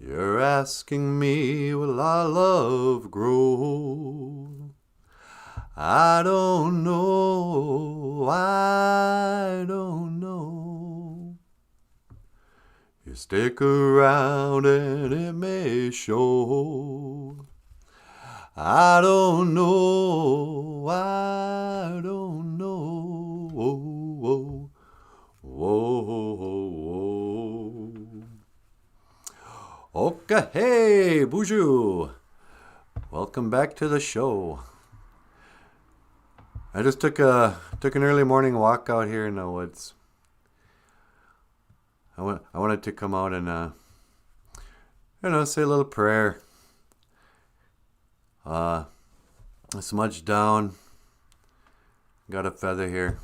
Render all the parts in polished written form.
You're asking me, will our love grow? I don't know, I don't know. You stick around and it may show. I don't know, I don't know. Whoa, whoa, whoa. Okay, hey, bonjour. Welcome back to the show. I just took an early morning walk out here in the woods. I wanted to come out and say a little prayer. Smudged down. Got a feather here.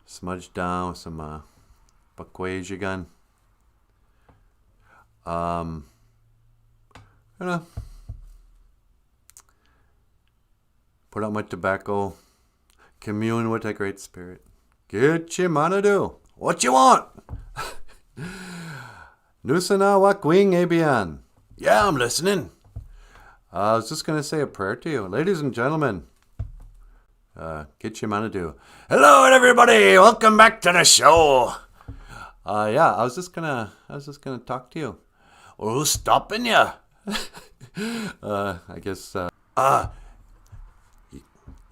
Smudged down with some bakwajigan. Put out my tobacco. Commune with the Great Spirit. Get your manadu. What you want? Nusana wakwing ebian. Yeah, I'm listening. I was just going to say a prayer to you. Ladies and gentlemen, get your manadu. Hello everybody. Welcome back to the show. I was just gonna talk to you. Well, who's stopping you? I guess.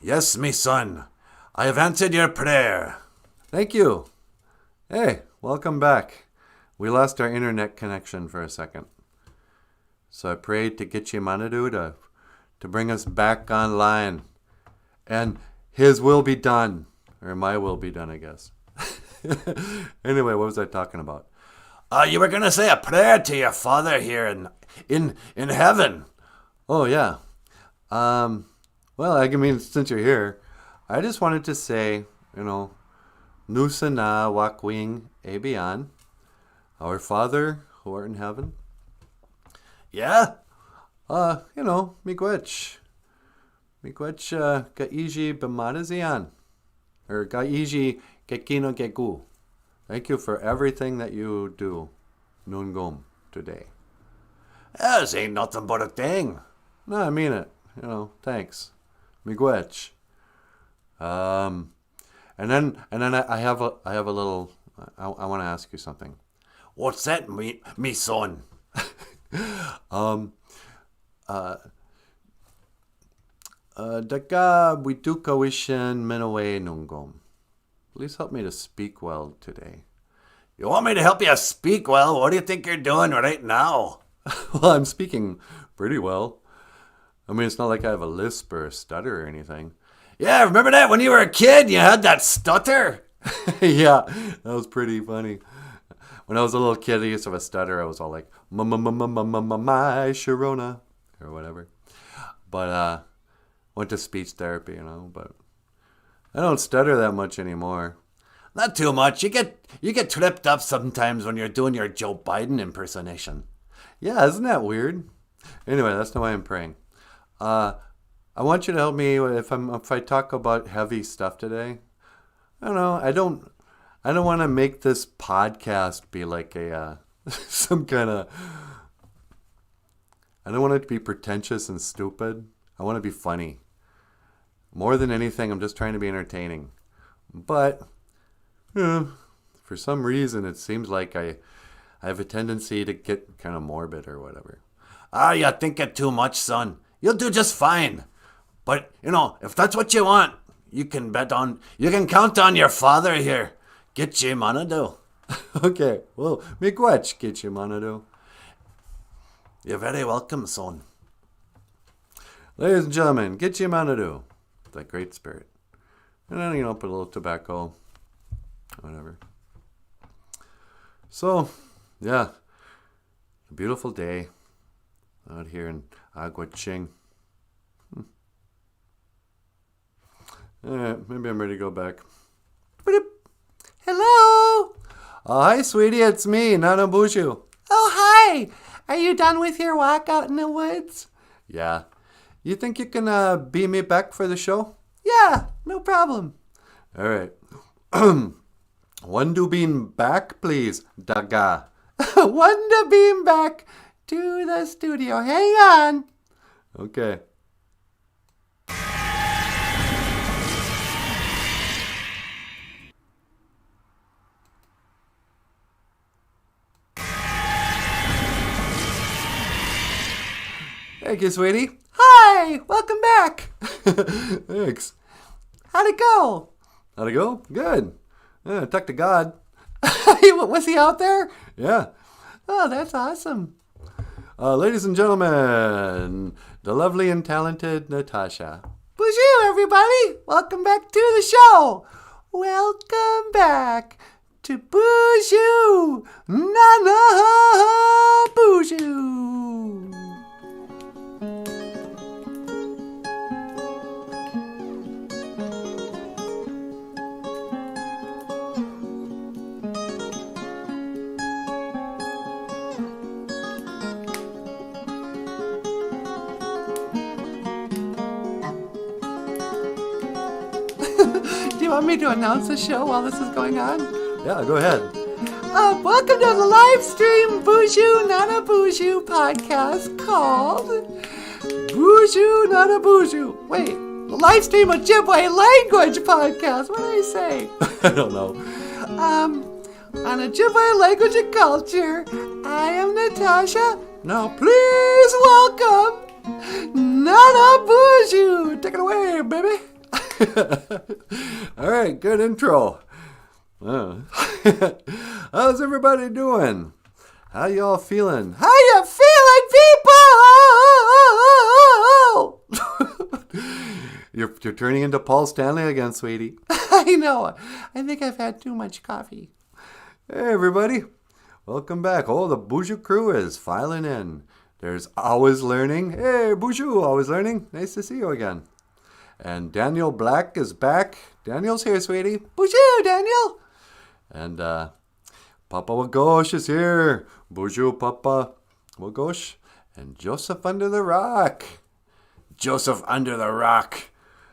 Yes, me son. I have answered your prayer. Thank you. Hey, welcome back. We lost our internet connection for a second. So I prayed to get Manadu to bring us back online. And his will be done. Or my will be done, I guess. Anyway, what was I talking about? You were going to say a prayer to your father here in heaven. Oh, yeah. Well, I mean, since you're here, I just wanted to say, Nusana wakwing ebian, our Father who art in heaven. Yeah? Miigwech. Miigwech gaiji bimadazian. Or gaiji gekino gegu. Thank you for everything that you do, Nungom, today. This ain't nothing but a thing. No, I mean it. Thanks. Miigwech. And then I have a little. I want to ask you something. What's that, me son? Daga wituka wishen menawe nungom. Please help me to speak well today. You want me to help you speak well? What do you think you're doing right now? Well, I'm speaking pretty well. I mean, it's not like I have a lisp or a stutter or anything. Yeah, remember that when you were a kid? You had that stutter? Yeah, that was pretty funny. When I was a little kid, I used to have a stutter. I was all like, my Sharona, or whatever. But went to speech therapy, but I don't stutter that much anymore. Not too much. You get tripped up sometimes when you're doing your Joe Biden impersonation. Yeah, isn't that weird? Anyway, that's not why I'm praying. I want you to help me if I talk about heavy stuff today. I don't want to make this podcast be like a some kind of. I don't want it to be pretentious and stupid. I want to be funny. More than anything, I'm just trying to be entertaining. But for some reason, it seems like I have a tendency to get kind of morbid or whatever. You think it too much, son. You'll do just fine. But, if that's what you want, you can count on your father here. Get you manado. Okay, well, miigwech get you manado. You're very welcome, son. Ladies and gentlemen, get you manado. The Great Spirit. And then, put a little tobacco. Whatever. So, yeah. A beautiful day out here in Aguaching. Alright, maybe I'm ready to go back. Hello! Oh, hi, sweetie. It's me, Nana Bushu. Oh, hi! Are you done with your walk out in the woods? Yeah. You think you can beam me back for the show? Yeah, no problem. All right. One dubin back, please, Daga. Wanda beam back to the studio. Hang on. Okay. Thank you, sweetie. Hi, welcome back. Thanks. How'd it go? How'd it go? Good. Yeah, I talked to God. Was he out there? Yeah. Oh, that's awesome. Ladies and gentlemen, the lovely and talented Natasha. Bonjour, everybody. Welcome back to the show. Welcome back to Bonjour. Nana Bonjour. Do you want me to announce the show while this is going on? Yeah, go ahead. Welcome to the live stream Bonjour Nana Bonjour podcast called Bonjour Nana Bonjour. Wait, the live stream Ojibwe language podcast. What did I say? I don't know. On Ojibwe language and culture, I am Natasha. Now please welcome Nana Bonjour. Take it away, baby. All right, good intro. How's everybody doing? How y'all feeling? How you feeling, people? You're turning into Paul Stanley again, sweetie. I know. I think I've had too much coffee. Hey, everybody. Welcome back. Oh, the Bonjour crew is filing in. There's Always Learning. Hey, Bonjour, Always Learning. Nice to see you again. And Daniel Black is back. Daniel's here, sweetie. Bonjour, Daniel. And Papa Wagosh is here. Bonjour, Papa Wagosh. And Joseph Under the Rock. Joseph Under the Rock.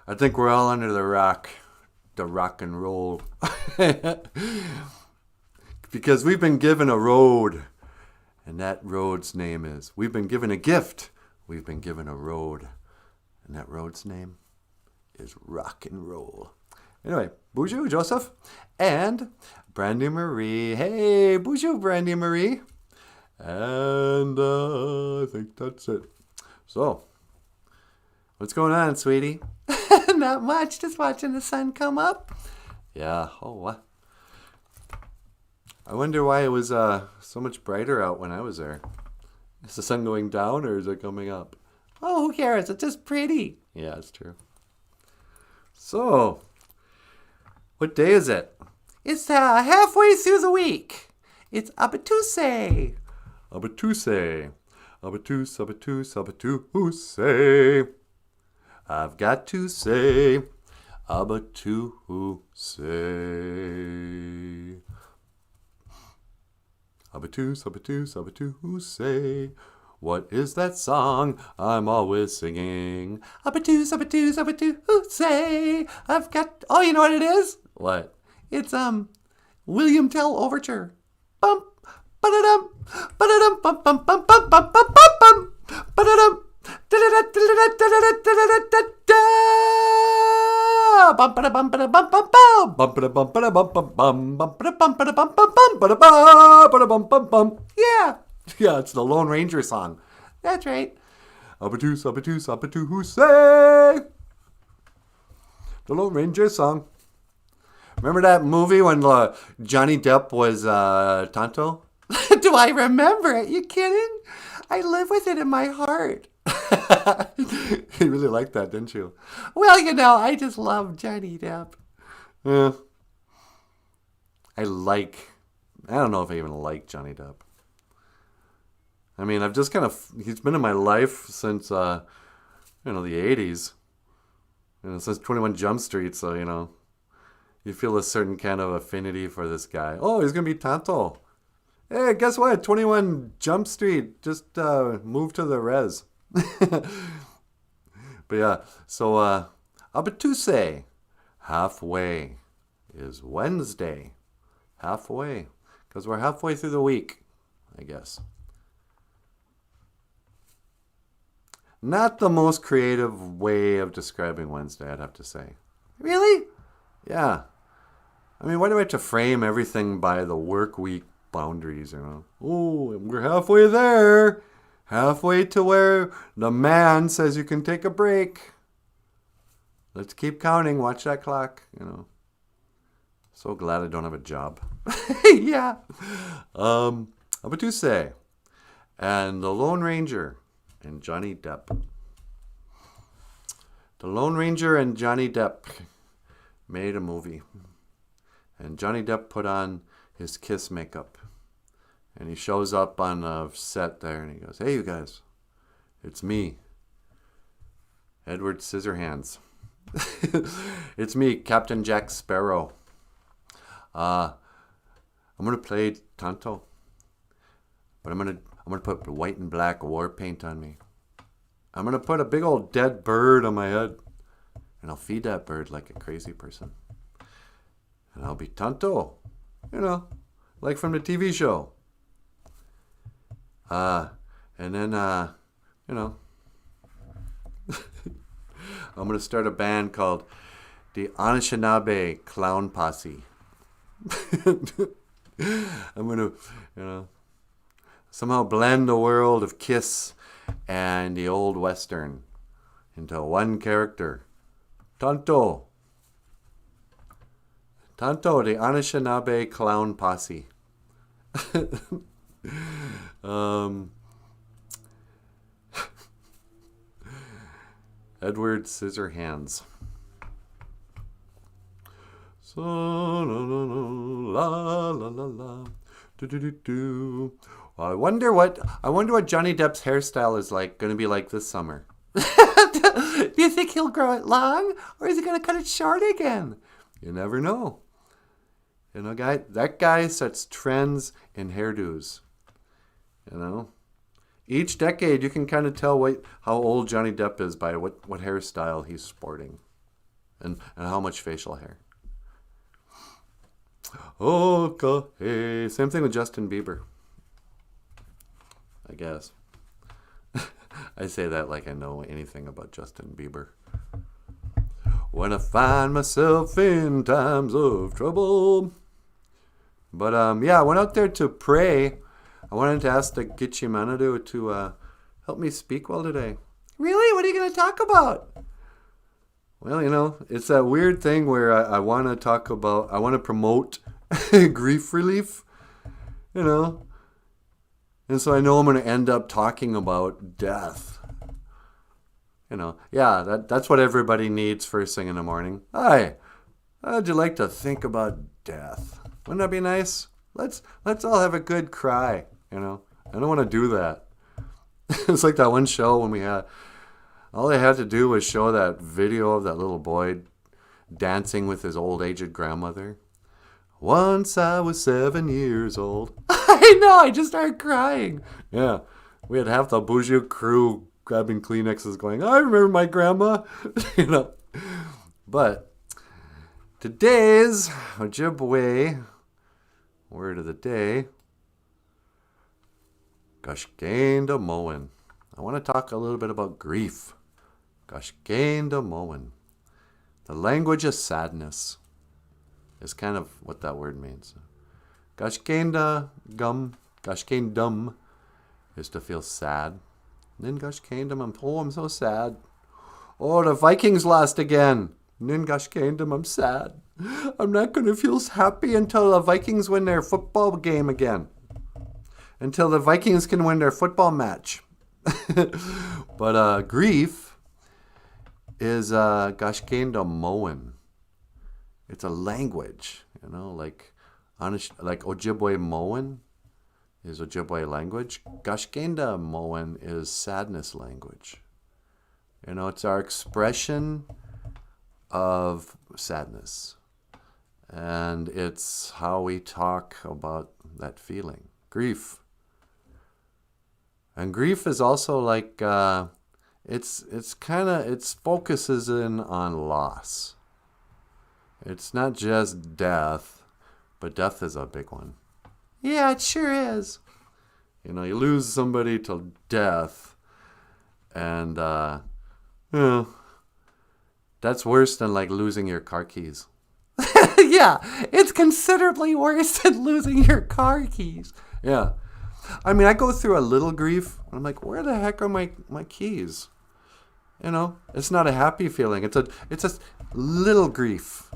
I think we're all under the rock. The rock and roll. Because we've been given a road. And that road's name is, we've been given a gift. We've been given a road. And that road's name is rock and roll. Anyway, bonjour, Joseph. And Brandy Marie. Hey, bonjour, Brandy Marie. And I think that's it. So, what's going on, sweetie? Not much. Just watching the sun come up. Yeah. Oh, what? I wonder why it was so much brighter out when I was there. Is the sun going down or is it coming up? Oh, who cares? It's just pretty. Yeah, it's true. So, what day is it? It's halfway through the week. It's Abatuse. Abatuse. Abatus, abatus, abatuse. I've got to say, Abatuse. Abatus, abatus, abatuse. What is that song I'm always singing? Abatus, abatus, abatuse. I've got... Oh, you know what it is? What? It's, William Tell Overture. Bum, ba-da-dum, ba-da-dum, bum, bum, bum, bum, bum, bum, bum, bum, ba-da-dum, da-da-da-da-da-da-da-da-da-da-da. Bum, ba-da-bum, ba-da-bum, bum, bum, bum, ba-da-bum, ba-da-bum, bum, bum, bum, ba-da-bum, ba-da-bum, bum, bum, ba-da-bum, ba-da-bum, bum, bum. Yeah. Yeah, it's the Lone Ranger song. That's right. Abatus, abatus, abatuse. The Lone Ranger song. Remember that movie when Johnny Depp was Tonto? Do I remember it? You kidding? I live with it in my heart. You really liked that, didn't you? Well, you know, I just love Johnny Depp. Yeah. I don't know if I even like Johnny Depp. I mean, I've just he's been in my life since, the 80s. Since 21 Jump Street, so, you feel a certain kind of affinity for this guy. Oh, he's going to be Tonto. Hey, guess what? 21 Jump Street just moved to the res. But yeah, so Abatuse, halfway is Wednesday. Halfway, because we're halfway through the week. I guess. Not the most creative way of describing Wednesday, I'd have to say. Really? Yeah. I mean, why do I have to frame everything by the work week boundaries, you know? Oh, we're halfway there. Halfway to where the man says you can take a break. Let's keep counting. Watch that clock, you know. So glad I don't have a job. Yeah. How about you say? And The Lone Ranger and Johnny Depp. The Lone Ranger and Johnny Depp made a movie. And Johnny Depp put on his Kiss makeup. And he shows up on a set there and he goes, "Hey, you guys, it's me, Edward Scissorhands." It's me, Captain Jack Sparrow. I'm gonna play Tonto, but I'm gonna put white and black war paint on me. I'm gonna put a big old dead bird on my head, and I'll feed that bird like a crazy person. And I'll be Tonto, you know, like from the TV show. And then, you know, I'm going to start a band called the Anishinaabe Clown Posse. I'm going to, you know, somehow blend the world of Kiss and the old Western into one character. Tonto. Tonto, the Anishinaabe Clown Posse. Edward Scissorhands. So la la la la do do do do. Well, I wonder what Johnny Depp's hairstyle is going to be like this summer. Do you think he'll grow it long, or is he going to cut it short again? You never know. You know, that guy sets trends in hairdos. You know, each decade you can kind of tell how old Johnny Depp is by what hairstyle he's sporting, and how much facial hair. Okay, same thing with Justin Bieber. I guess. I say that like I know anything about Justin Bieber. When I find myself in times of trouble. But yeah, I went out there to pray. I wanted to ask the Gitche Manadu to help me speak well today. Really? What are you going to talk about? Well, you know, it's that weird thing where I want to promote grief relief, you know. And so I know I'm going to end up talking about death. You know, yeah, that's what everybody needs first thing in the morning. Hi, how'd you like to think about death? Wouldn't that be nice? Let's all have a good cry, you know. I don't want to do that. It's like that one show when all they had to do was show that video of that little boy dancing with his old aged grandmother. Once I was 7 years old. I know, I just started crying. Yeah, we had half the Bougie crew grabbing Kleenexes going, I remember my grandma. You know. But today's Ojibwe word of the day, Gashkenda Moen. I want to talk a little bit about grief. Gashkenda Moen. The language of sadness is kind of what that word means. Gashkenda Gashkendum is to feel sad. Nin Gashkendum, I'm so sad. Oh, the Vikings lost again. Nin Gashkendum, I'm sad. I'm not going to feel happy until the Vikings win their football game again. Until the Vikings can win their football match. But grief is Gashkenda Moen. It's a language, you know, like Ojibwe Moen is Ojibwe language. Gashkenda Moen is sadness language. You know, it's our expression of sadness. And it's how we talk about that feeling. Grief. And grief is also like, it focuses in on loss. It's not just death, but death is a big one. Yeah, it sure is. You know, you lose somebody to death, and you know, that's worse than like losing your car keys. Yeah, it's considerably worse than losing your car keys. Yeah. I mean, I go through a little grief. I'm like, where the heck are my keys? You know, it's not a happy feeling. It's a little grief.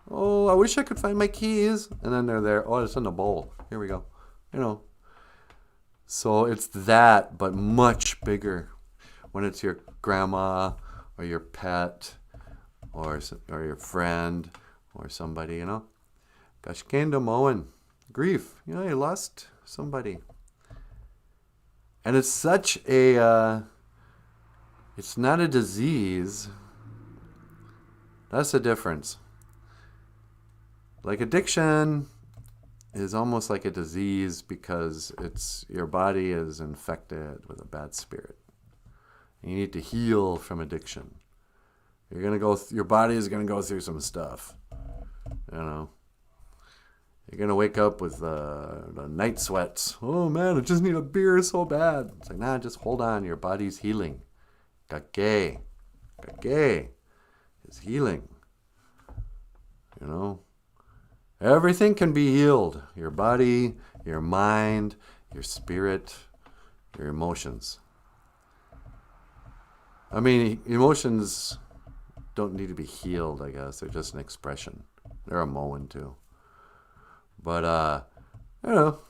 Oh, I wish I could find my keys. And then they're there. Oh, it's in the bowl. Here we go. You know. So it's that, but much bigger. When it's your grandma or your pet or your friend or somebody, you know. Gashkenda Moen. Grief. You know, you lost somebody. And it's such a, it's not a disease. That's the difference. Like addiction is almost like a disease because your body is infected with a bad spirit. You need to heal from addiction. Your body is gonna go through some stuff. You know. You're going to wake up with the night sweats. Oh, man, I just need a beer so bad. It's like, nah, just hold on. Your body's healing. Kage. Kage is healing. You know? Everything can be healed. Your body, your mind, your spirit, your emotions. I mean, emotions don't need to be healed, I guess. They're just an expression. They're a Moen, too. But, you know,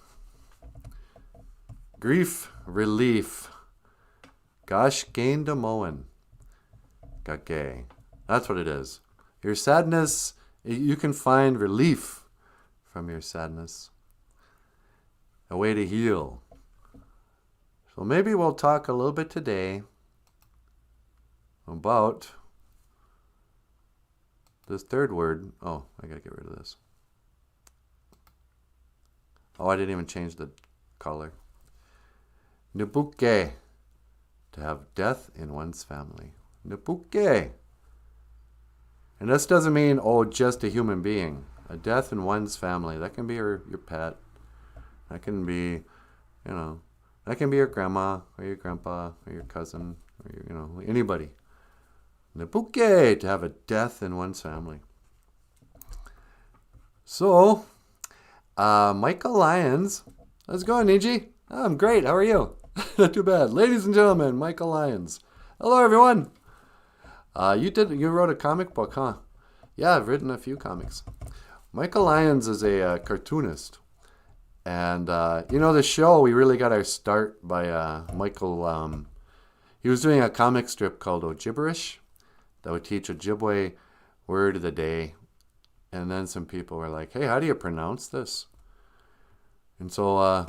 grief, relief. Gosh, gain de moen. Gage. That's what it is. Your sadness, you can find relief from your sadness. A way to heal. So maybe we'll talk a little bit today about this third word. Oh, I gotta get rid of this. Oh, I didn't even change the color. Nebuke. To have death in one's family. Nebuke. And this doesn't mean, just a human being. A death in one's family. That can be your pet. That can be, that can be your grandma or your grandpa or your cousin or, anybody. Nebuke. To have a death in one's family. So, Michael Lyons. How's it going, Niji? Oh, I'm great. How are you? Not too bad. Ladies and gentlemen, Michael Lyons. Hello, everyone. You wrote a comic book, huh? Yeah, I've written a few comics. Michael Lyons is a cartoonist. And, the show, we really got our start by Michael. He was doing a comic strip called Ojiberish that would teach Ojibwe word of the day. And then some people were like, hey, how do you pronounce this? And so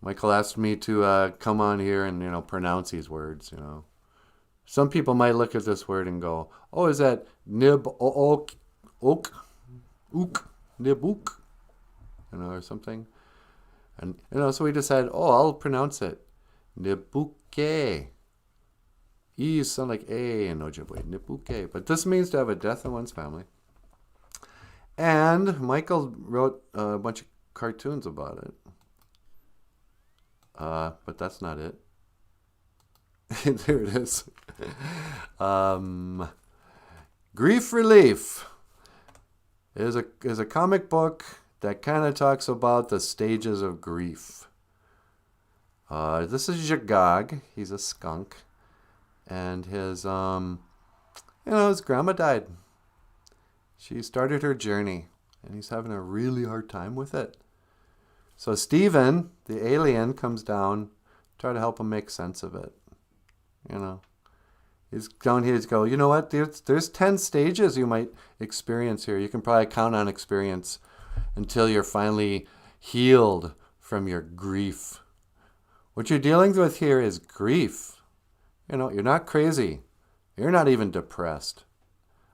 Michael asked me to come on here and, pronounce these words, Some people might look at this word and go, oh, is that nib ook, ook, nibuk, or something? And, so we decided, I'll pronounce it. Nibuke. E's sound like A in Ojibwe. Nibuke. But this means to have a death in one's family. And Michael wrote a bunch of cartoons about it. But that's not it. There it is. Grief Relief is a comic book that kind of talks about the stages of grief. This is Jagag. He's a skunk. And his grandma died. She started her journey, and he's having a really hard time with it. So Steven, the alien, comes down, try to help him make sense of it. He's down here to go, you know what, there's 10 stages you might experience here. You can probably count on experience until you're finally healed from your grief. What you're dealing with here is grief. You're not crazy. You're not even depressed.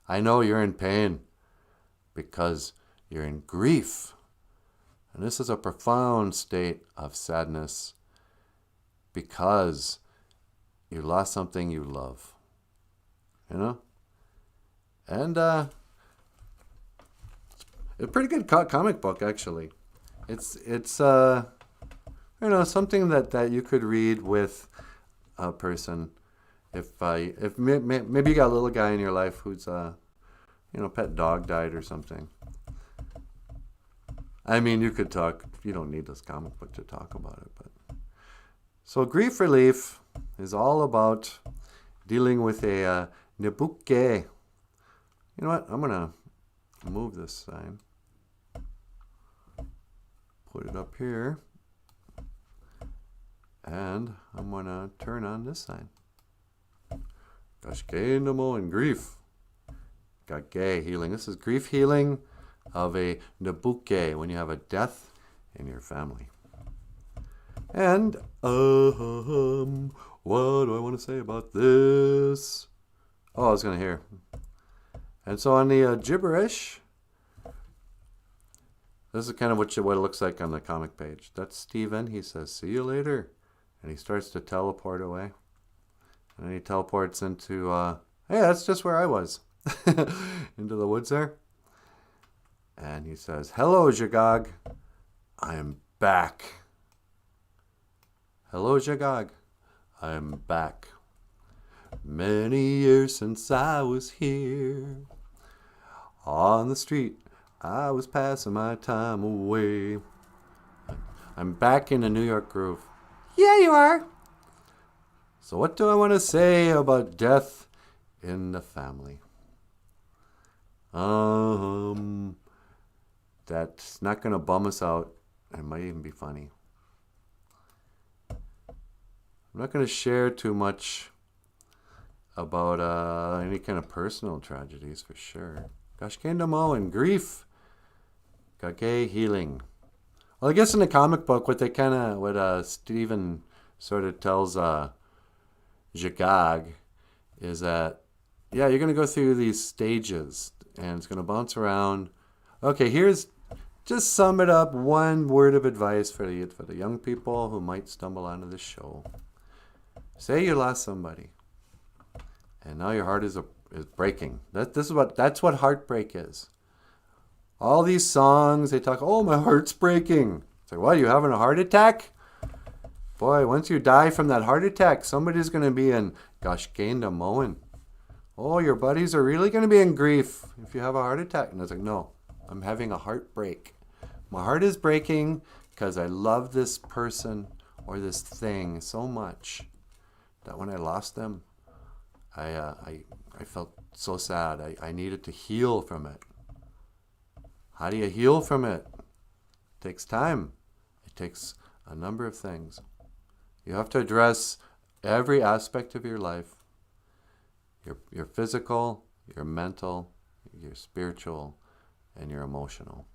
I know you're in pain because you're in grief. And this is a profound state of sadness because you lost something you love. And a pretty good comic book, actually. It's something that you could read with a person. If maybe you got a little guy in your life who's pet dog died or something. I mean, you could talk. You don't need this comic book to talk about it, but so grief relief is all about dealing with a nebuke. You know what? I'm gonna move this sign. Put it up here. And I'm going to turn on this sign. Gashke Namo and grief. Gage healing. This is grief healing of a Nabuke when you have a death in your family. And what do I want to say about this? Oh, I was going to hear. And so on the gibberish, this is kind of what it looks like on the comic page. That's Steven. He says, "See you later." And he starts to teleport away. And then he teleports into, hey, that's just where I was. Into the woods there. And he says, "Hello, Jagag. I am back." "Hello, Jagag. I am back. Many years since I was here. On the street, I was passing my time away. I'm back in the New York groove." "Yeah, you are." So what do I want to say about death in the family? That's not going to bum us out. It might even be funny. I'm not going to share too much about any kind of personal tragedies for sure. Gashke Namo and grief. Gage healing. Well, I guess in the comic book, what Stephen sort of tells Jagag is that, yeah, you're going to go through these stages, and it's going to bounce around. Okay, just sum it up. One word of advice for the young people who might stumble onto this show. Say you lost somebody, and now your heart is breaking. That's what heartbreak is. All these songs, they talk, "Oh, my heart's breaking." It's like, what, you having a heart attack? Boy, once you die from that heart attack, somebody's going to be in Gashke Namo. Oh, your buddies are really going to be in grief if you have a heart attack. And it's like, no, I'm having a heartbreak. My heart is breaking because I love this person or this thing so much that when I lost them, I felt so sad. I needed to heal from it. How do you heal from it? It takes time. It takes a number of things. You have to address every aspect of your life. Your physical, your mental, your spiritual, and your emotional.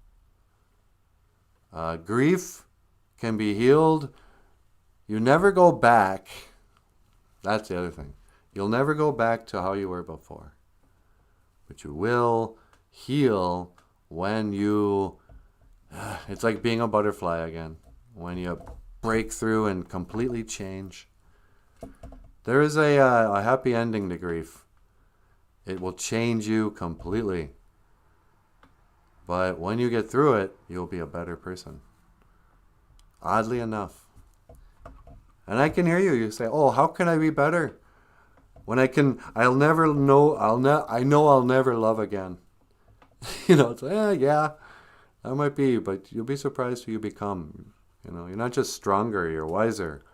Grief can be healed. You never go back. That's the other thing. You'll never go back to how you were before. But you will heal when it's like being a butterfly again. When you break through and completely change. There is a happy ending to grief. It will change you completely. But when you get through it, you'll be a better person. Oddly enough. And I can hear you. You say, "Oh, how can I be better? When I know I'll never love again." It's like, yeah, that might be, but you'll be surprised who you become. You're not just stronger, you're wiser.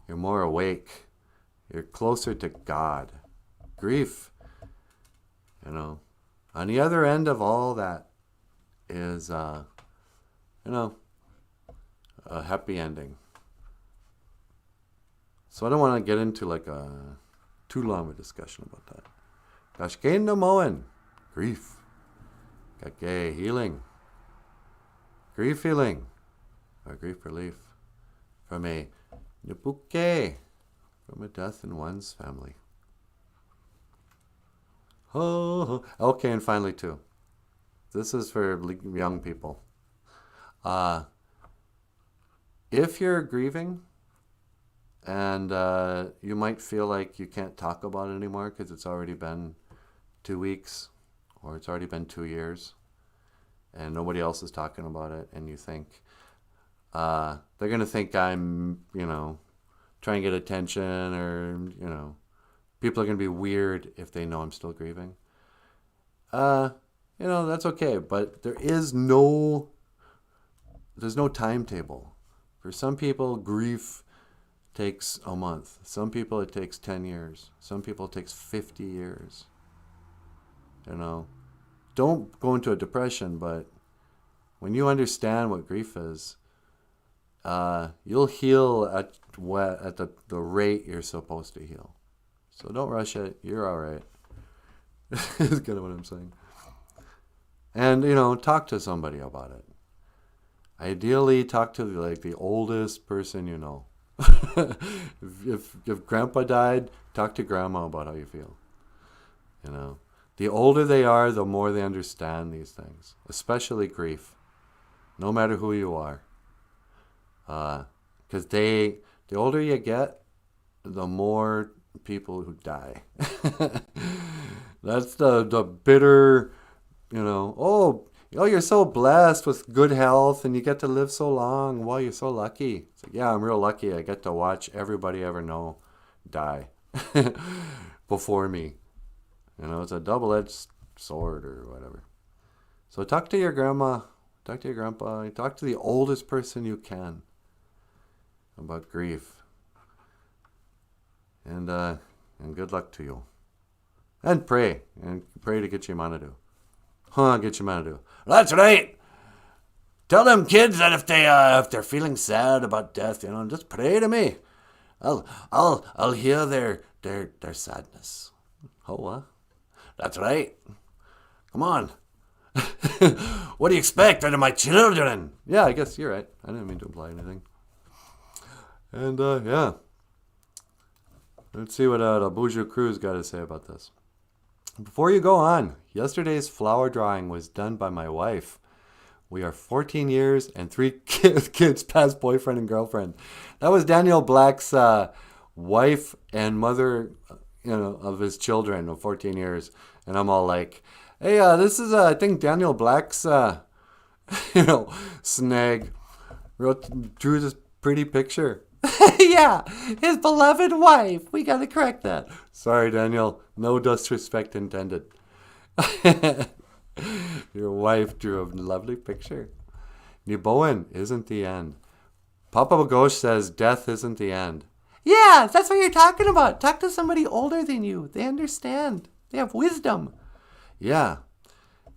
You're more awake. You're closer to God. Grief, on the other end of all that is, a happy ending. So I don't want to get into too long of a discussion about that. Gashke Namo, grief. Gage healing. Grief healing. Or grief relief. From a Nabuke. From a death in one's family. Oh, okay, and finally too. This is for young people. If you're grieving and you might feel like you can't talk about it anymore because it's already been 2 weeks or it's already been 2 years and nobody else is talking about it, and you think, they're going to think I'm, trying to get attention, or, people are going to be weird if they know I'm still grieving. That's okay. But there's no timetable. For some people, grief takes a month. Some people, it takes 10 years. Some people, it takes 50 years. Don't go into a depression, but when you understand what grief is, you'll heal at the rate you're supposed to heal. So don't rush it. You're all right. Is kind of what I'm saying. And, talk to somebody about it. Ideally, talk to the oldest person you know. if grandpa died, talk to grandma about how you feel. The older they are, the more they understand these things, especially grief, no matter who you are. Because the older you get, the more people who die. That's the bitter, you're so blessed with good health and you get to live so long. Wow, you're so lucky. It's like, yeah, I'm real lucky. I get to watch everybody I ever know die before me. It's a double-edged sword or whatever. So talk to your grandma, talk to your grandpa, talk to the oldest person you can about grief. And good luck to you. And pray to get you Manadu. Get you Manadu. That's right. Tell them kids that if they're feeling sad about death, just pray to me. I'll hear their sadness. Oh, what? That's right. Come on. What do you expect out of my children? Yeah, I guess you're right. I didn't mean to imply anything. And yeah. Let's see what the Boozhoo Crew's got to say about this. Before you go on, yesterday's flower drawing was done by my wife. We are 14 years and 3 kids past boyfriend and girlfriend. That was Daniel Black's wife and mother, of his children of 14 years. And I'm all like, hey, this is, I think, Daniel Black's, snag. Drew this pretty picture. Yeah, his beloved wife. We gotta correct that. Sorry, Daniel. No disrespect intended. Your wife drew a lovely picture. Niboan isn't the end. Papa Bagosh says death isn't the end. Yeah, that's what you're talking about. Talk to somebody older than you. They understand. They have wisdom. Yeah,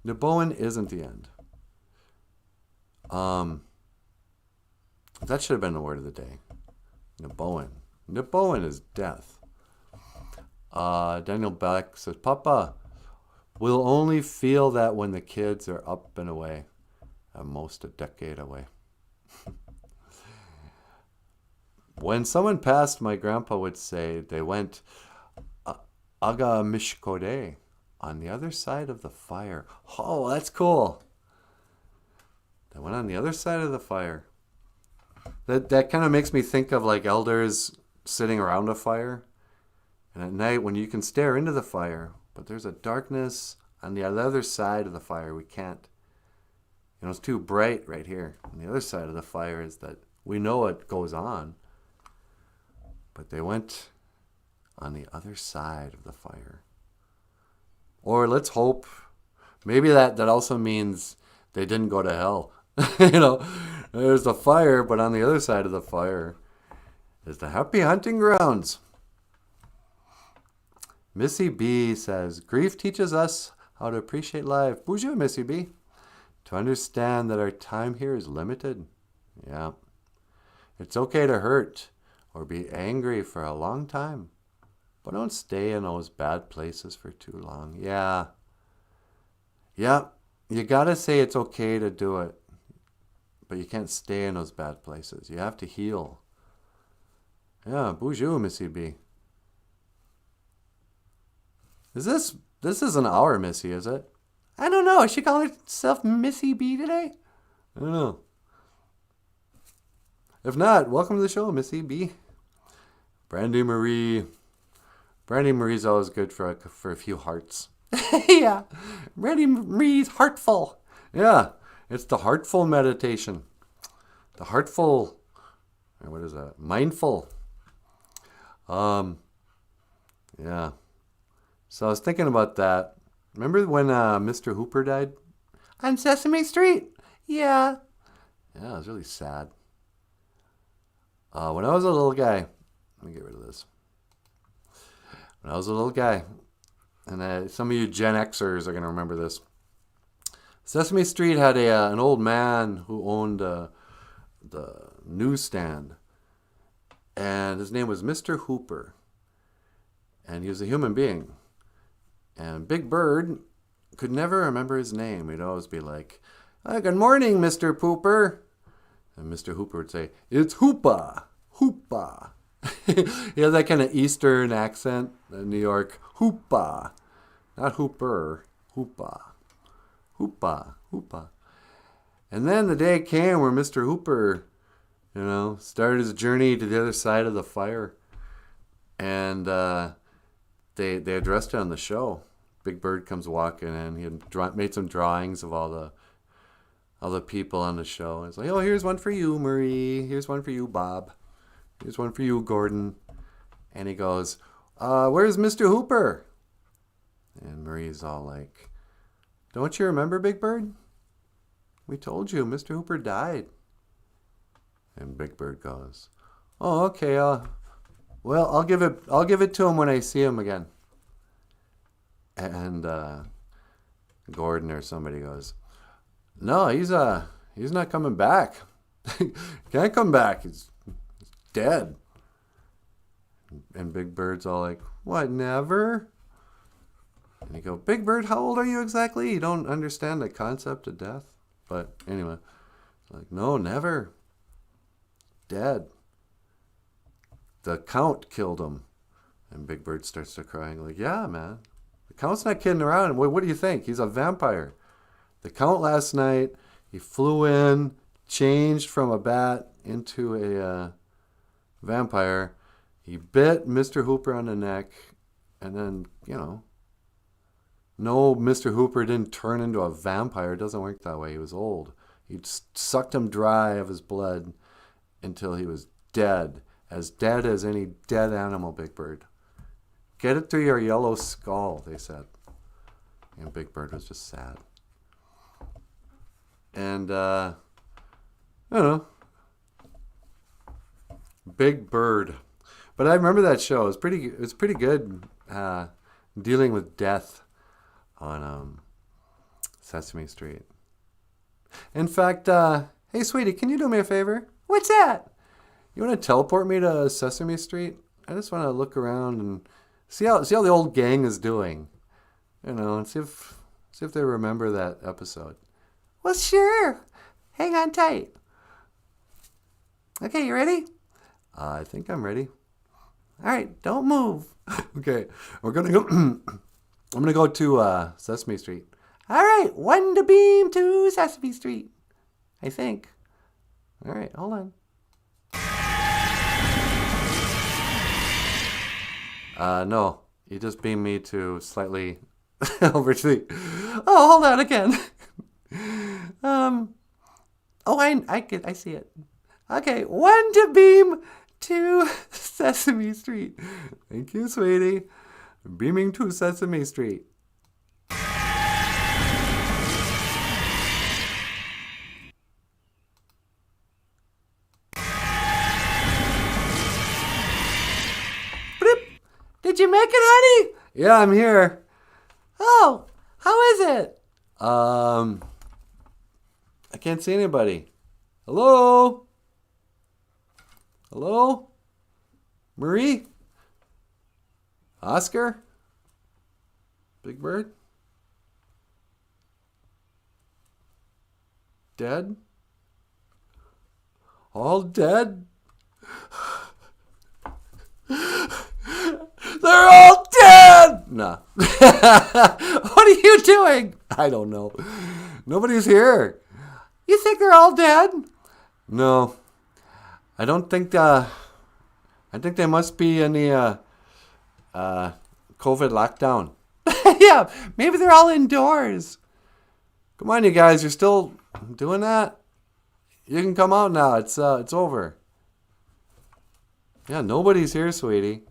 Niboan isn't the end. That should have been the word of the day. Niboan. Niboan is death. Daniel Beck says, Papa, we'll only feel that when the kids are up and away. At most a decade away. When someone passed, my grandpa would say they went Aga Mishkode, on the other side of the fire. Oh, that's cool. They went on the other side of the fire. That kind of makes me think of like elders sitting around a fire. And at night when you can stare into the fire, but there's a darkness on the other side of the fire. We can't. It's too bright right here. On the other side of the fire is that we know what goes on. But they went on the other side of the fire. Or let's hope, maybe that also means they didn't go to hell. There's the fire, but on the other side of the fire is the happy hunting grounds. Missy B says, grief teaches us how to appreciate life. Bonjour, Missy B. To understand that our time here is limited. Yeah. It's okay to hurt or be angry for a long time, but don't stay in those bad places for too long. Yeah. Yeah. You gotta say it's okay to do it, but you can't stay in those bad places. You have to heal. Yeah, bonjour, Missy B. This isn't our Missy, is it? I don't know. Is she calling herself Missy B today? I don't know. If not, welcome to the show, Missy B. Brandy Marie. Brandy Marie's always good for a few hearts. Yeah. Brandy Marie's heartful. Yeah. It's the heartful meditation. The Heartful, or what is that? Mindful. Yeah. So I was thinking about that. Remember when Mr. Hooper died? On Sesame Street. Yeah. Yeah, it was really sad. When I was a little guy, let me get rid of this. When I was a little guy, and some of you Gen Xers are going to remember this. Sesame Street had an old man who owned the newsstand, and his name was Mr. Hooper, and he was a human being. And Big Bird could never remember his name. He'd always be like, "Good morning, Mr. Pooper." And Mr. Hooper would say, "It's Hoopa, Hoopa." He had that kind of Eastern accent in New York. Hoopa. Not Hooper. Hoopa. Hoopa. Hoopa. And then the day came where Mr. Hooper, started his journey to the other side of the fire. And they addressed it on the show. Big Bird comes walking in. He had made some drawings of all the people on the show. It's like, "Oh, here's one for you, Marie. Here's one for you, Bob. Here's one for you, Gordon." And he goes, "Where's Mr. Hooper?" And Marie's all like, "Don't you remember, Big Bird? We told you Mr. Hooper died." And Big Bird goes, "Oh, okay. Well, I'll give it to him when I see him again." And Gordon or somebody goes, "No, he's not coming back. Can't come back. He's dead." And Big Bird's all like, "What, never?" And he go, "Big Bird, how old are you exactly? You don't understand the concept of death." But anyway, like, "No, never. Dead. The Count killed him." And Big Bird starts to crying, like, "Yeah, man. The Count's not kidding around. What do you think? He's a vampire. The Count last night, he flew in, changed from a bat into a vampire. He bit Mr. Hooper on the neck, and then, no, Mr. Hooper didn't turn into a vampire. It doesn't work that way. He was old. He sucked him dry of his blood until he was dead as any dead animal, Big Bird. Get it through your yellow skull," they said. And Big Bird was just sad. And, I don't know. Big Bird. But I remember that show. It was pretty good dealing with death on Sesame Street. In fact, hey, sweetie, can you do me a favor? What's that? You want to teleport me to Sesame Street? I just want to look around and see how the old gang is doing. And see if they remember that episode. Well, sure. Hang on tight. Okay, you ready? I think I'm ready. All right, don't move. Okay, we're gonna go. I'm gonna go to Sesame Street. All right, one to beam to Sesame Street. I think. All right, hold on. No, you just beamed me to slightly over to the. Oh, hold on again. Oh, I see it. Okay, one to beam to Sesame Street. Thank you, sweetie. Beaming to Sesame Street. Did you make it, honey? Yeah, I'm here. Oh, how is it? I can't see anybody. Hello? Hello? Marie? Oscar? Big Bird? Dead? All dead? They're all dead! Nah. What are you doing? I don't know. Nobody's here. You think they're all dead? No. I don't think, I think they must be in the, COVID lockdown. Yeah, maybe they're all indoors. Come on, you guys, you're still doing that? You can come out now. It's over. Yeah, nobody's here, sweetie.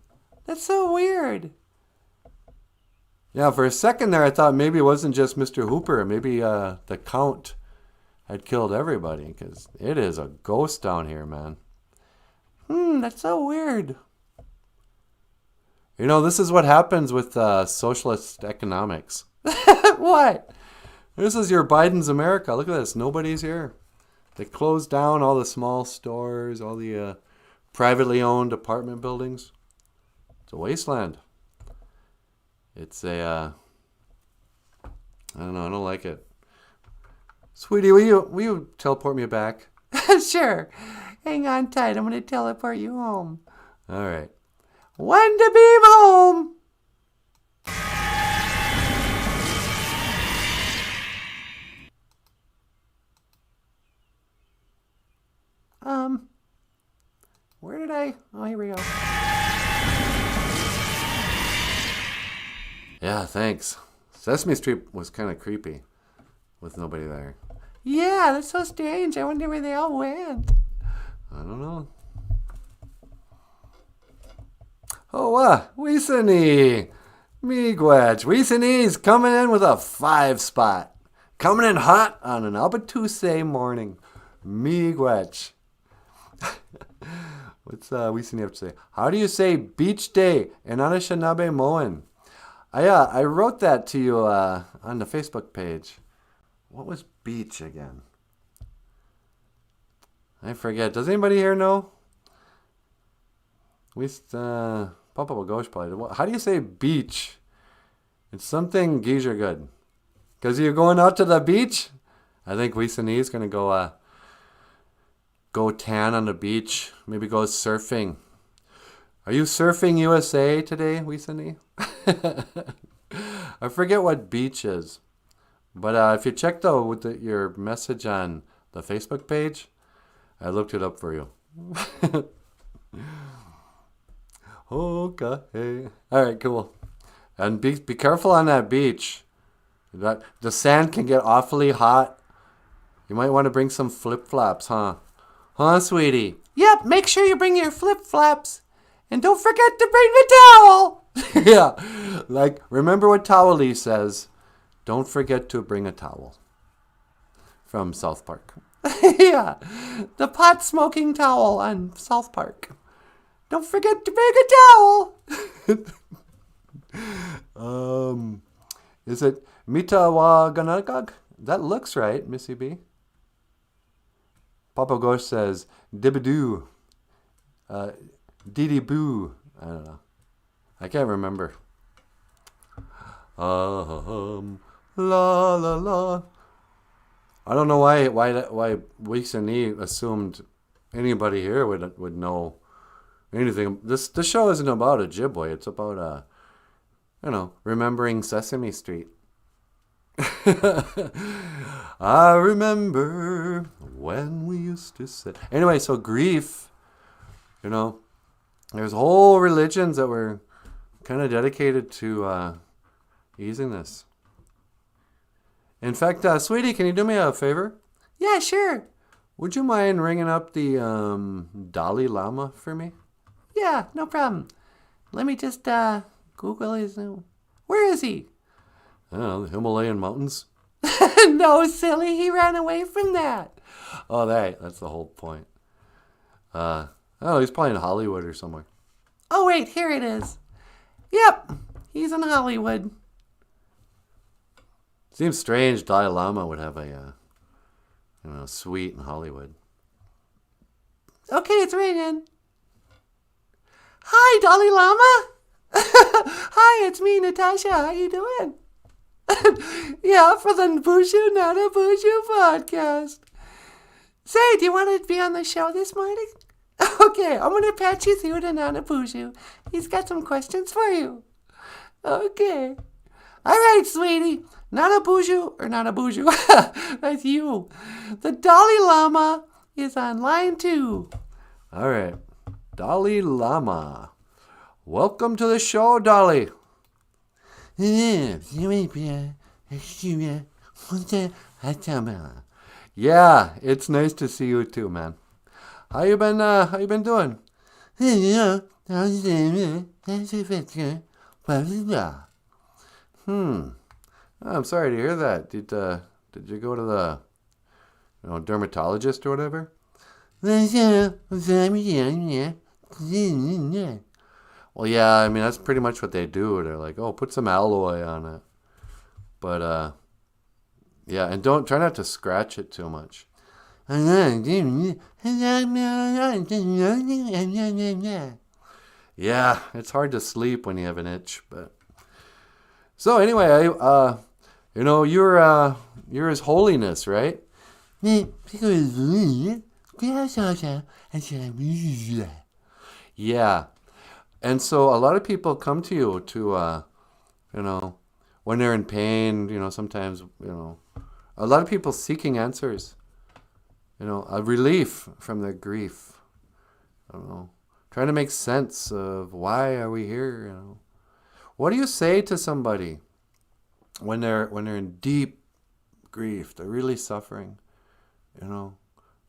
That's so weird. Yeah, for a second there, I thought maybe it wasn't just Mr. Hooper. Maybe the Count had killed everybody, because it is a ghost down here, man. That's so weird. You know, this is what happens with socialist economics. What? This is your Biden's America. Look at this. Nobody's here. They closed down all the small stores, all the privately owned apartment buildings. It's a wasteland. It's a, I don't know, I don't like it. Sweetie, will you teleport me back? Sure. Hang on tight. I'm going to teleport you home. All right. When to beam home. Where did I? Oh, here we go. Yeah, thanks. Sesame Street was kind of creepy with nobody there. Yeah, that's so strange. I wonder where they all went. I don't know. Oh, Weasley. Miigwech. Weasley's coming in with a 5 spot. Coming in hot on an Albatuse morning. Miigwech. What's Weasley have to say? How do you say beach day in Anishinaabe-Moan? I wrote that to you on the Facebook page. What was beach again? I forget. Does anybody here know? Papa Ghosh played. How do you say beach? It's something geezer good. Because you're going out to the beach? I think Weasley is going to go tan on the beach. Maybe go surfing. Are you surfing USA today, Weasley? I forget what beach is. But if you check your message on the Facebook page, I looked it up for you. Okay. All right, cool. And be careful on that beach. The sand can get awfully hot. You might want to bring some flip-flops, huh? Huh, sweetie? Yep, make sure you bring your flip-flops. And don't forget to bring the towel. Yeah, like, remember what Towel says. Don't forget to bring a towel. From South Park. Yeah, the pot-smoking towel on South Park. Don't forget to bring a towel. Is it Mitawaganagag? That looks right, Missy B. Papa Ghosh says, Dibidoo. Didi Boo. I don't know. I can't remember. La la la. I don't know why Weeks and E assumed anybody here would know anything. This show isn't about Ojibwe. It's about remembering Sesame Street. I remember when we used to sit. Anyway, so grief. There's whole religions that were kind of dedicated to easing this. In fact, sweetie, can you do me a favor? Yeah, sure. Would you mind ringing up the Dalai Lama for me? Yeah, no problem. Let me just Google his name. Where is he? I don't know, the Himalayan mountains. No, silly, he ran away from that. Oh, that's the whole point. He's probably in Hollywood or somewhere. Oh, wait, here it is. Yep, he's in Hollywood. Seems strange Dalai Lama would have a suite in Hollywood. Okay, it's ringing. Hi, Dalai Lama. Hi, it's me, Natasha. How you doing? Yeah, for the Bushu Nana Bushu podcast. Say, do you want to be on the show this morning? Okay, I'm going to patch you through to Nana Bushu. He's got some questions for you. Okay. All right, sweetie. Nana Bushu, or Nana Bushu, that's you. The Dalai Lama is on line 2. All right. Dalai Lama. Welcome to the show, Dalai. Yeah, it's nice to see you too, man. How you been doing? Hmm. I'm sorry to hear that. Did you go to the dermatologist or whatever? Well, yeah, I mean that's pretty much what they do. They're like, "Oh, put some alloy on it." But yeah, and don't try not to scratch it too much. Yeah, it's hard to sleep when you have an itch, but so anyway, you're His Holiness, right? Yeah. And so a lot of people come to you to you know, when they're in pain, sometimes, a lot of people seeking answers, a relief from their grief. I don't know. Trying to make sense of why are we here. What do you say to somebody when they're in deep grief? They're really suffering.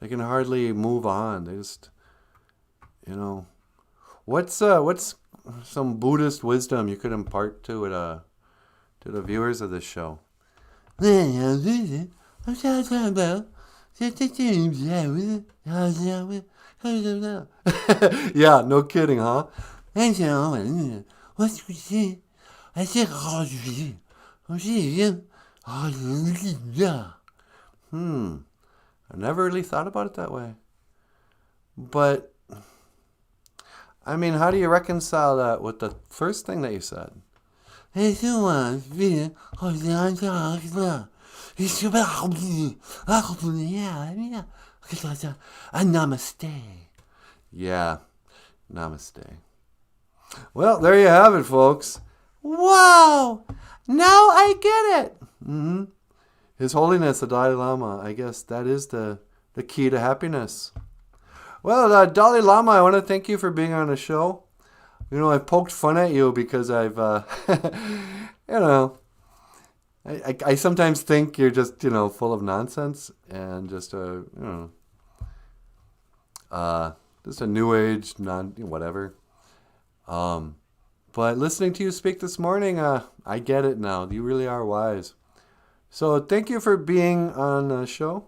They can hardly move on. They just, what's some Buddhist wisdom you could impart to the viewers of this show? Yeah, no kidding, huh? I never really thought about it that way. But, I mean, how do you reconcile that with the first thing that you said? Namaste. Yeah, namaste. Well, there you have it, folks. Wow! Now I get it. Mm-hmm. His Holiness the Dalai Lama. I guess that is the key to happiness. Well, Dalai Lama, I want to thank you for being on the show. I've poked fun at you because I've, I sometimes think you're just, full of nonsense and just just a new age, whatever. But listening to you speak this morning, I get it now. You really are wise. So thank you for being on the show.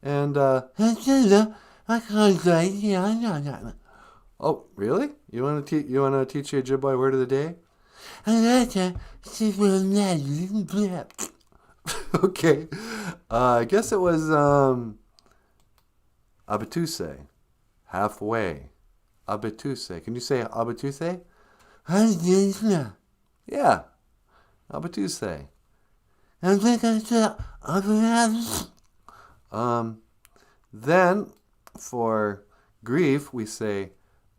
And, oh, really? You want to teach you Ojibwe word of the day? Okay. I guess it was Abatuse. Halfway. Abatuse. Can you say Abatuse? Yeah. Abatuse. Then for grief we say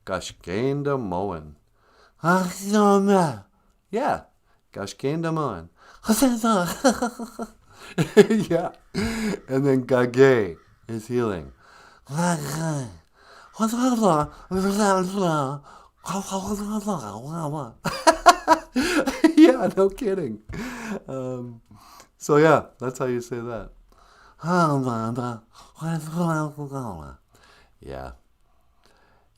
Gashkenda Moen. Yeah. Gashkenda Moen. Yeah. And then Gage is healing. Yeah, no kidding. So yeah, that's how you say that. Yeah.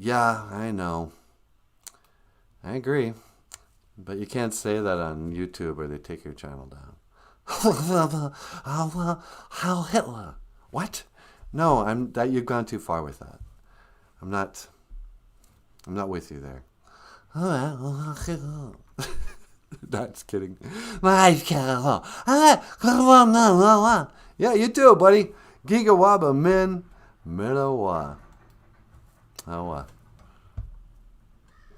Yeah, I know. I agree. But you can't say that on YouTube or they take your channel down. Heil Hitler. What? No, you've gone too far with that. I'm not with you there. That's kidding. Yeah, you too, buddy. Gigawaba min minawa. Awa.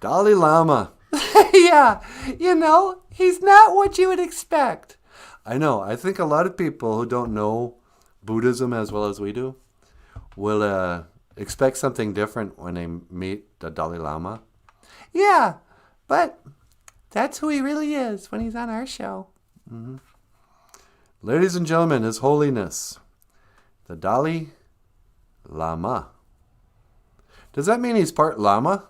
Dalai Lama. Yeah, he's not what you would expect. I know. I think a lot of people who don't know Buddhism as well as we do will expect something different when they meet the Dalai Lama. Yeah, but that's who he really is when he's on our show. Mm-hmm. Ladies and gentlemen, His Holiness, the Dalai Lama. Does that mean he's part llama?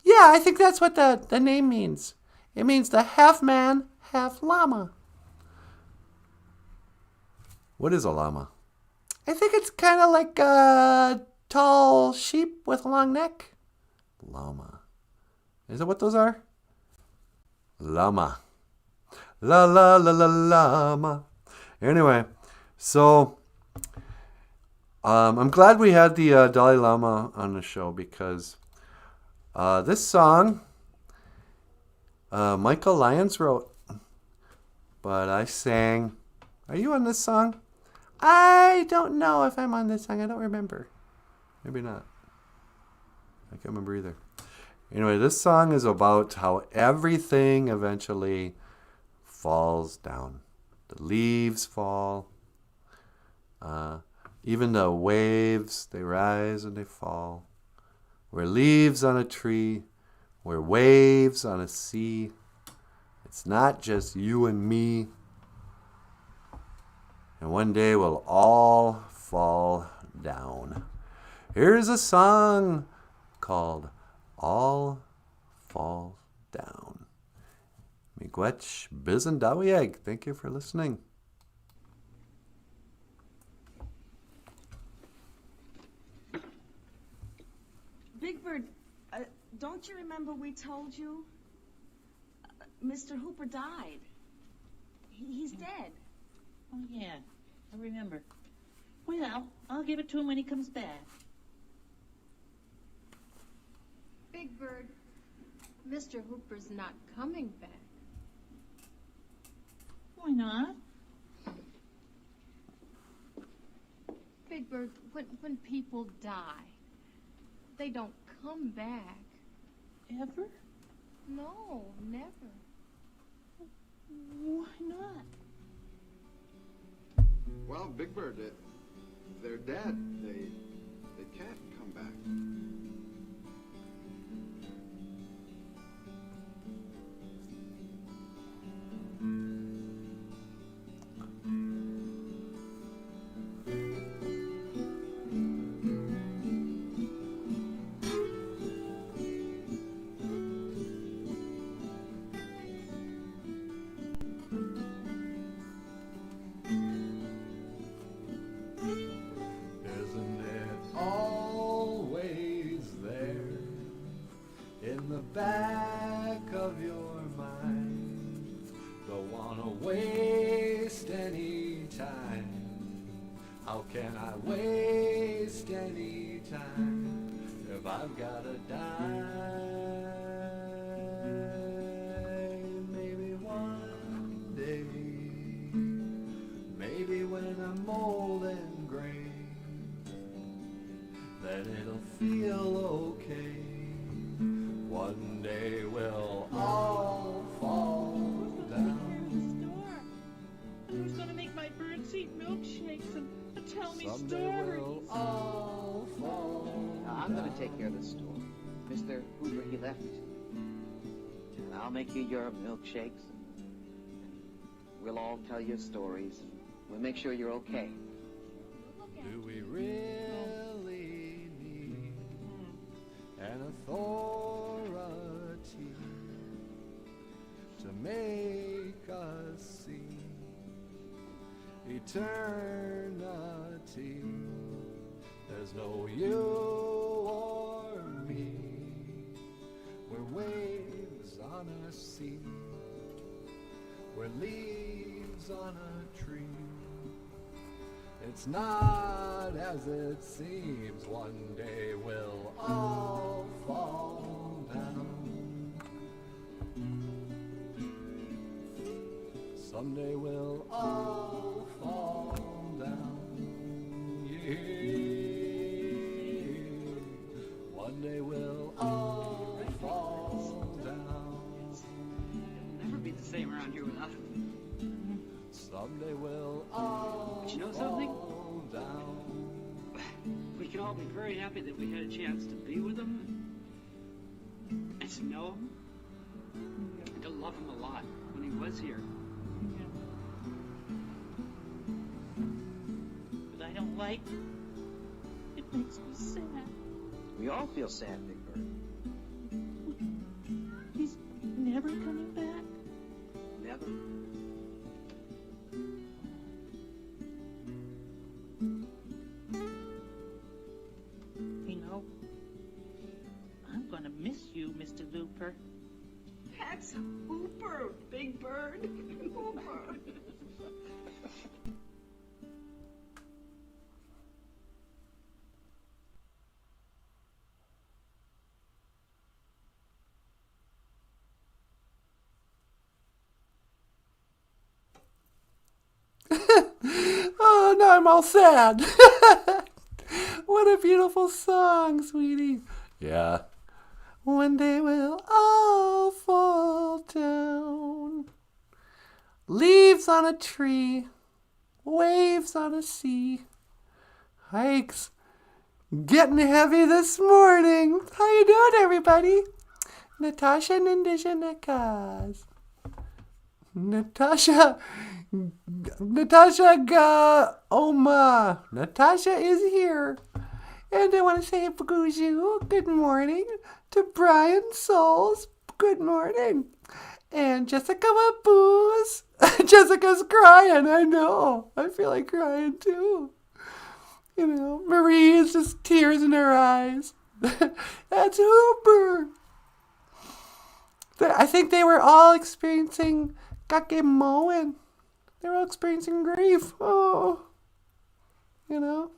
Yeah, I think that's what the name means. It means the half man, half llama. What is a llama? I think it's kind of like a tall sheep with a long neck. Llama. Is that what those are? Llama. La la la la llama. Anyway, so I'm glad we had the Dalai Lama on the show because this song Michael Lyons wrote, but I sang. Are you on this song? I don't know if I'm on this song. I don't remember. Maybe not. I can't remember either. Anyway, this song is about how everything eventually falls down. The leaves fall. Even the waves, they rise and they fall. We're leaves on a tree. We're waves on a sea. It's not just you and me. And one day we'll all fall down. Here's a song called All Falls Down. Miigwech Bizendawieg. Thank you for listening. Big Bird, don't you remember we told you Mr. Hooper died? He's dead. Oh, yeah, I remember. Well, I'll give it to him when he comes back. Big Bird, Mr. Hooper's not coming back. Why not? Big Bird, when people die, they don't come back. Ever? No, never. Why not? Well, Big Bird, they're dead. They can't come back. Isn't it always there in the back of your mind? Don't wanna waste any time. How can I waste any time if I've gotta die? Maybe one day, maybe when I'm old and gray, then it'll feel okay. One day we'll all fall down. Who's gonna make my birds eat milkshakes and tell me Someday we'll stories? all fall I'm going down. to take care of the store. Mr. Hoover, he left. And I'll make you your milkshakes. We'll all tell you stories. We'll make sure you're okay. Do we really need an authority to make us see eternity? There's no you or me. We're waves on a sea. We're leaves on a tree. It's not as it seems. One day we'll all fall down. Someday we'll all fall down. Yeah. One day we'll all fall down. It'll never be the same around here without him. Someday we'll all But you know something? fall down. We can all be very happy that we had a chance to be with him and to know him and to love him a lot when he was here. But I don't like it. It makes me sad. We all feel sad, Big Bird. He's never coming back. Never. miss you, Mr. Looper. That's Hooper, Big Bird. Hooper. Oh, now I'm all sad. What a beautiful song, sweetie. Yeah. One day we'll all fall down. Leaves on a tree, waves on a sea. Hikes getting heavy this morning. How you doing, everybody? Natasha Nindishanakas. Natasha Oma. Natasha is here. And I want to say Paguju, good morning. To Brian Souls, good morning. And Jessica Waboos. Jessica's crying, I know. I feel like crying too. You know, Marie is just tears in her eyes. That's Hooper. I think they were all experiencing Kakemoen. They were all experiencing grief. Oh. You know.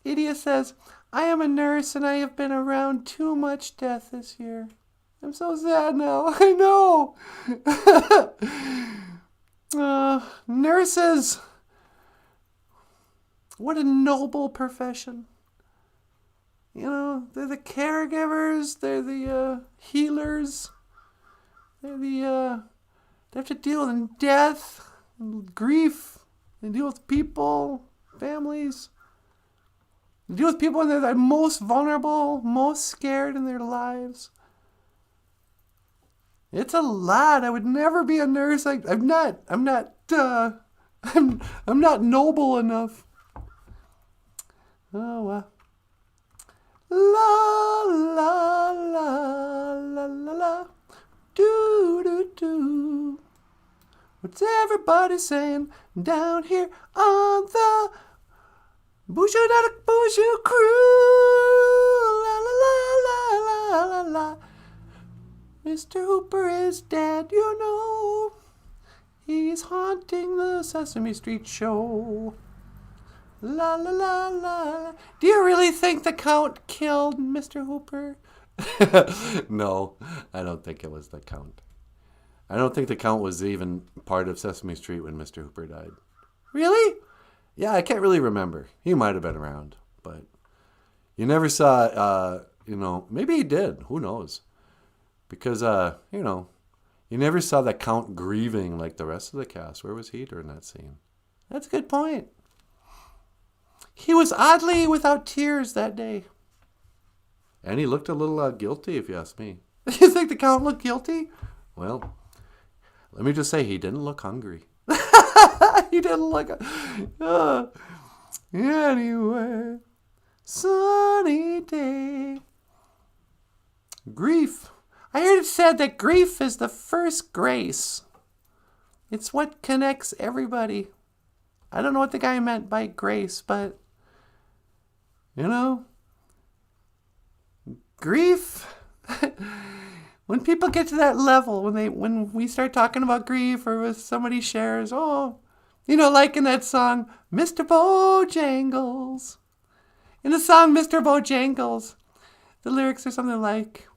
Idia says, I am a nurse and I have been around too much death this year. I'm so sad now. I know. Nurses. What a noble profession. You know, they're the caregivers. They're the healers. They're they have to deal with death and grief. They deal with people, families. They deal with people when they're most vulnerable, most scared in their lives. It's a lot. I would never be a nurse. I'm not noble enough. Oh, well. La, la, la, la, la, la. Do, do, do. What's everybody saying down here on the Boozhoo crew? La, la, la, la, la, la, la. Mr. Hooper is dead, you know. He's haunting the Sesame Street show. La, la, la, la. Do you really think the Count killed Mr. Hooper? No, I don't think it was the Count. I don't think the Count was even part of Sesame Street when Mr. Hooper died. Really? Yeah, I can't really remember. He might have been around, but you never saw, maybe he did. Who knows? Because, you never saw the Count grieving like the rest of the cast. Where was he during that scene? That's a good point. He was oddly without tears that day. And he looked a little guilty, if you ask me. You think the Count looked guilty? Well, let me just say he didn't look hungry. He didn't look... Anyway, sunny day. Grief. I heard it said that grief is the first grace. It's what connects everybody. I don't know what the guy meant by grace, but, grief. When people get to that level, when we start talking about grief or if somebody shares, like in that song, Mr. Bojangles. In the song Mr. Bojangles, the lyrics are something like,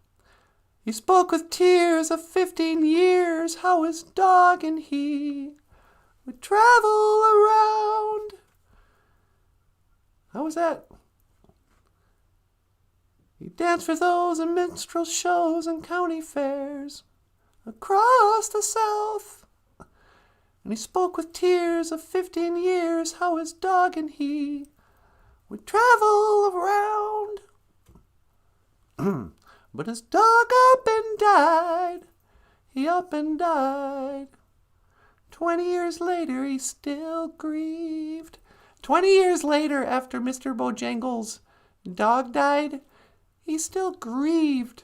he spoke with tears of 15 years, how his dog and he would travel around. How was that? He danced for those in minstrel shows and county fairs across the South. And he spoke with tears of 15 years, how his dog and he would travel around. But his dog up and died. He up and died. 20 years later, he still grieved. 20 years later, after Mr. Bojangles' dog died, he still grieved.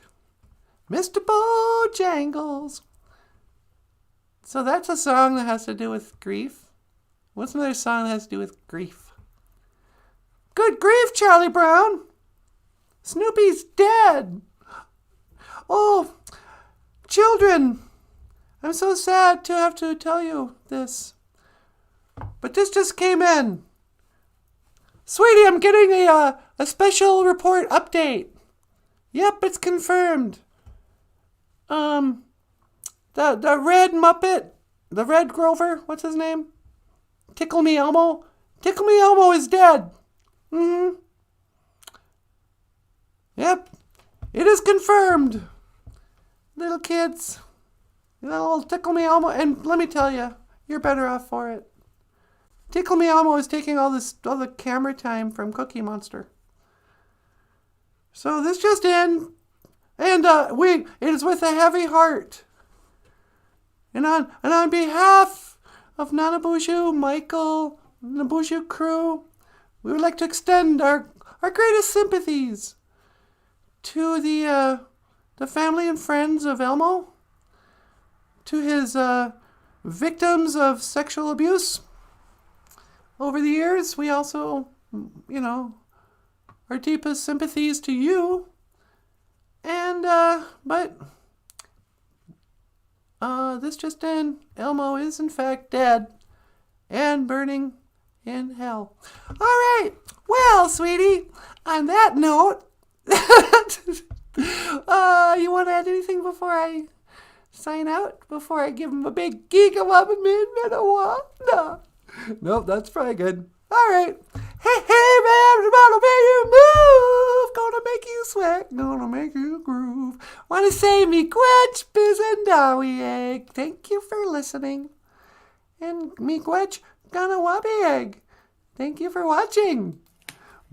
Mr. Bojangles. So that's a song that has to do with grief. What's another song that has to do with grief? Good grief, Charlie Brown. Snoopy's dead. Oh, children, I'm so sad to have to tell you this. But this just came in. Sweetie, I'm getting a special report update. Yep, it's confirmed. The red Muppet, the red Grover, what's his name? Tickle Me Elmo. Tickle Me Elmo is dead. Mm-hmm. Yep, it is confirmed. Little kids, little Tickle Me Elmo, and let me tell you, you're better off for it. Tickle Me Elmo is taking all the camera time from Cookie Monster. So this just in, and it is with a heavy heart. And on behalf of Nana Boozhoo, Michael, the Boozhoo crew, we would like to extend our greatest sympathies to the family and friends of Elmo, to his victims of sexual abuse over the years. We also, our deepest sympathies to you. And, but this just in, Elmo is in fact dead and burning in hell. All right, well, sweetie, on that note, you want to add anything before I sign out? Before I give him a big giga-wabba min-min-a-wah? No. Nope, that's probably good. All right. Hey, man, gonna make you move. Gonna make you sweat. Gonna make you groove. Want to say me gwetch, biz and dowie egg. Thank you for listening. And me gwetch, gonna wabby egg. Thank you for watching.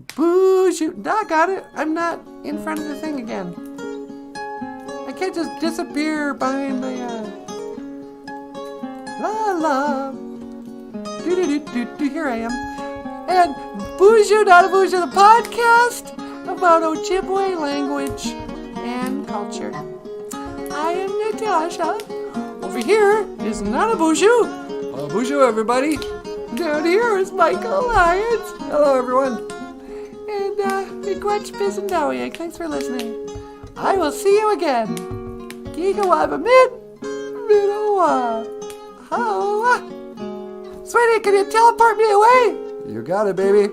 Boozhoo. I got it. I'm not in front of the thing again. I can't just disappear behind the la la. Do. Here I am. And Boozhoo Not a Boozhoo, the podcast about Ojibwe language and culture. I am Natasha. Over here is Not a Boozhoo. Boozhoo, everybody. Down here is Michael Lyons. Hello, everyone. And Miigwetch Biz and Dowie. Thanks for listening. I will see you again. Giga-wabba min-min-a-wah. How? Sweetie, can you teleport me away? You got it, baby.